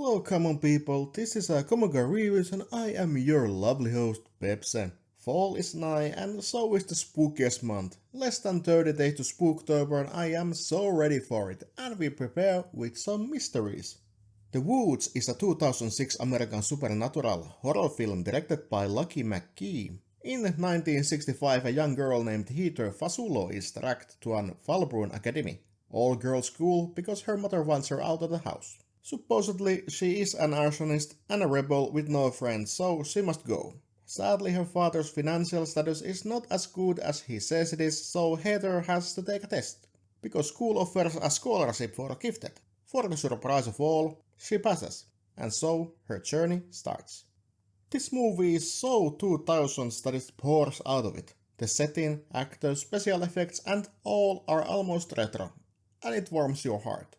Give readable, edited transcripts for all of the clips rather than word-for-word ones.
Hello common people, this is a Comic Reviews and I am your lovely host Pepsen. Fall is nigh and so is the spookiest month. Less than 30 days to Spooktober and I am so ready for it and we prepare with some mysteries. The Woods is a 2006 American supernatural horror film directed by Lucky McKee. In 1965 a young girl named Heather Fasulo is dragged to an Falbrun Academy, all-girls school because her mother wants her out of the house. Supposedly, she is an arsonist and a rebel with no friends, so she must go. Sadly, her father's financial status is not as good as he says it is, so Heather has to take a test, because school offers a scholarship for a gifted. For the surprise of all, she passes, and so her journey starts. This movie is so 2000s that it pours out of it. The setting, actors, special effects and all are almost retro, and it warms your heart.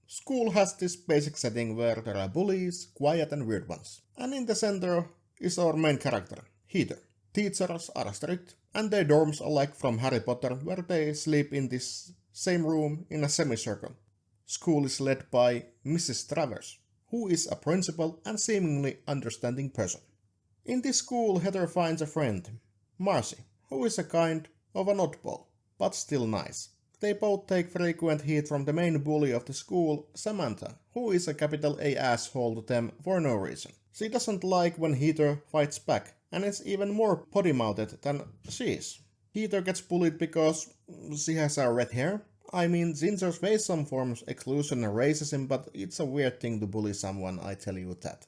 School has this basic setting where there are bullies, quiet and weird ones. And in the center is our main character, Heather. Teachers are strict, and their dorms are like from Harry Potter, where they sleep in this same room in a semicircle. School is led by Mrs. Travers, who is a principal and seemingly understanding person. In this school, Heather finds a friend, Marcy, who is a kind of an oddball, but still nice. They both take frequent heat from the main bully of the school, Samantha, who is a capital A asshole to them for no reason. She doesn't like when Heather fights back, and is even more potty-mouthed than she is. Heather gets bullied because she has a red hair. I mean, gingers face some forms of exclusion and racism, but it's a weird thing to bully someone, I tell you that.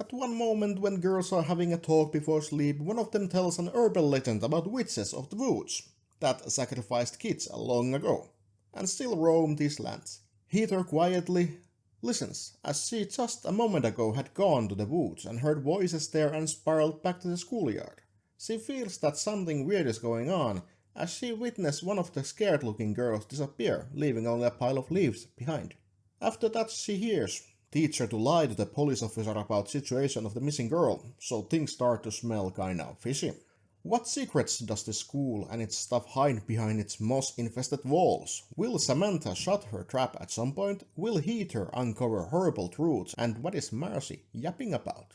At one moment when girls are having a talk before sleep, one of them tells an urban legend about witches of the woods that sacrificed kids long ago, and still roam these lands. Heather quietly listens, as she just a moment ago had gone to the woods and heard voices there and spiraled back to the schoolyard. She feels that something weird is going on, as she witnessed one of the scared-looking girls disappear, leaving only a pile of leaves behind. After that she hears teacher to lie to the police officer about situation of the missing girl, so things start to smell kinda fishy. What secrets does the school and its staff hide behind its moss-infested walls? Will Samantha shut her trap at some point? Will Heather uncover horrible truths? And what is Marcy yapping about?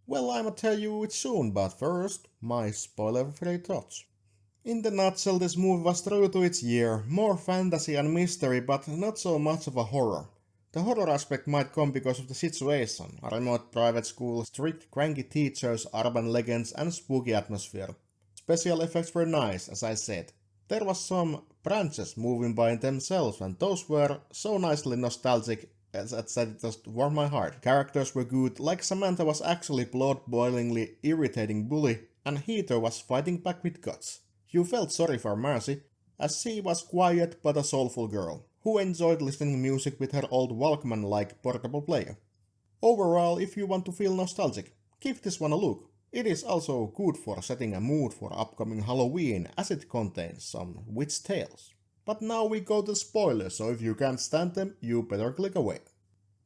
Well, I'ma tell you it soon, but first, my spoiler-free thoughts. In the nutshell, this movie was true to its year, more fantasy and mystery, but not so much of a horror. The horror aspect might come because of the situation, a remote private school, strict cranky teachers, urban legends and spooky atmosphere. Special effects were nice, as I said. There was some branches moving by themselves and those were so nicely nostalgic as that it just warmed my heart. Characters were good, like Samantha was actually blood-boilingly irritating bully and Heather was fighting back with guts. You felt sorry for Marcy, as she was quiet but a soulful girl, who enjoyed listening music with her old Walkman-like portable player. Overall, if you want to feel nostalgic, give this one a look. It is also good for setting a mood for upcoming Halloween as it contains some witch tales. But now we go to spoilers, so if you can't stand them, you better click away.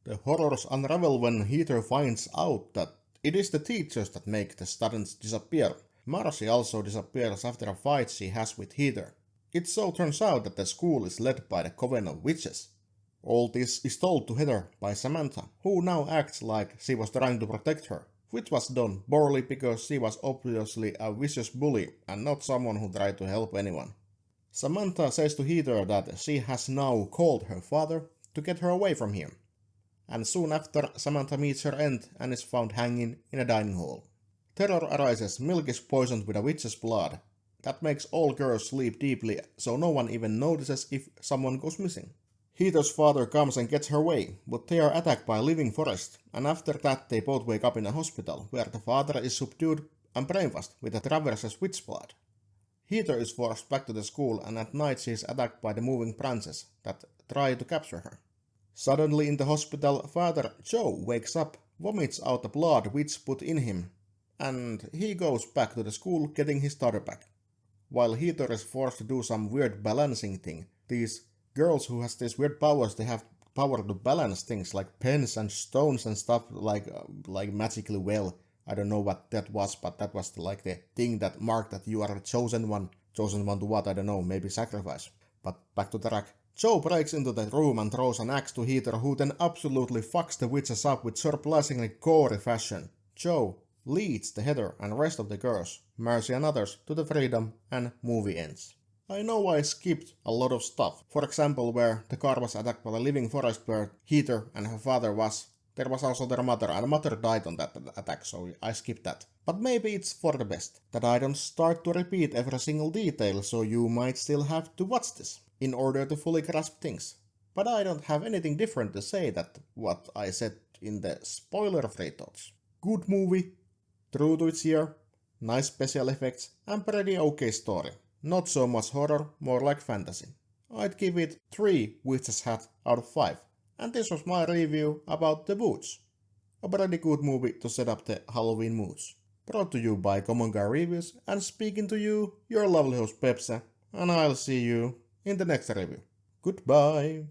The horrors unravel when Heather finds out that it is the teachers that make the students disappear. Marcy also disappears after a fight she has with Heather. It so turns out that the school is led by the Coven of Witches. All this is told to Heather by Samantha, who now acts like she was trying to protect her, which was done poorly because she was obviously a vicious bully and not someone who tried to help anyone. Samantha says to Heather that she has now called her father to get her away from him. And soon after, Samantha meets her end and is found hanging in a dining hall. Terror arises, milk is poisoned with a witch's blood. That makes all girls sleep deeply, so no one even notices if someone goes missing. Heather's father comes and gets her away, but they are attacked by a living forest, and after that they both wake up in a hospital, where the father is subdued and brainwashed with a Traverse's witch blood. Heather is forced back to the school, and at night she is attacked by the moving branches that try to capture her. Suddenly in the hospital, Father Joe wakes up, vomits out the blood witch put in him, and he goes back to the school getting his daughter back. While Heather is forced to do some weird balancing thing, these girls who has these weird powers, they have power to balance things like pens and stones and stuff like magically well. I don't know what that was, but that was like the thing that marked that you are a chosen one. Chosen one to what? I don't know, maybe sacrifice. But back to the track. Joe breaks into the room and throws an axe to Heather, who then absolutely fucks the witches up with surprisingly gory fashion. Joe leads the Heather and rest of the girls, Mercy and others, to the freedom, and movie ends. I know I skipped a lot of stuff. For example, where the car was attacked by a living forest where Heather and her father was. There was also their mother, and mother died on that attack, so I skipped that. But maybe it's for the best, that I don't start to repeat every single detail, so you might still have to watch this in order to fully grasp things. But I don't have anything different to say than what I said in the spoiler-free thoughts. Good movie, true to its year, nice special effects, and pretty okay story. Not so much horror, more like fantasy. I'd give it 3 witch's hat out of 5. And this was my review about The Woods. A pretty good movie to set up the Halloween moods. Brought to you by Common Guy Reviews, and speaking to you, your lovely host Pepse, and I'll see you in the next review. Goodbye!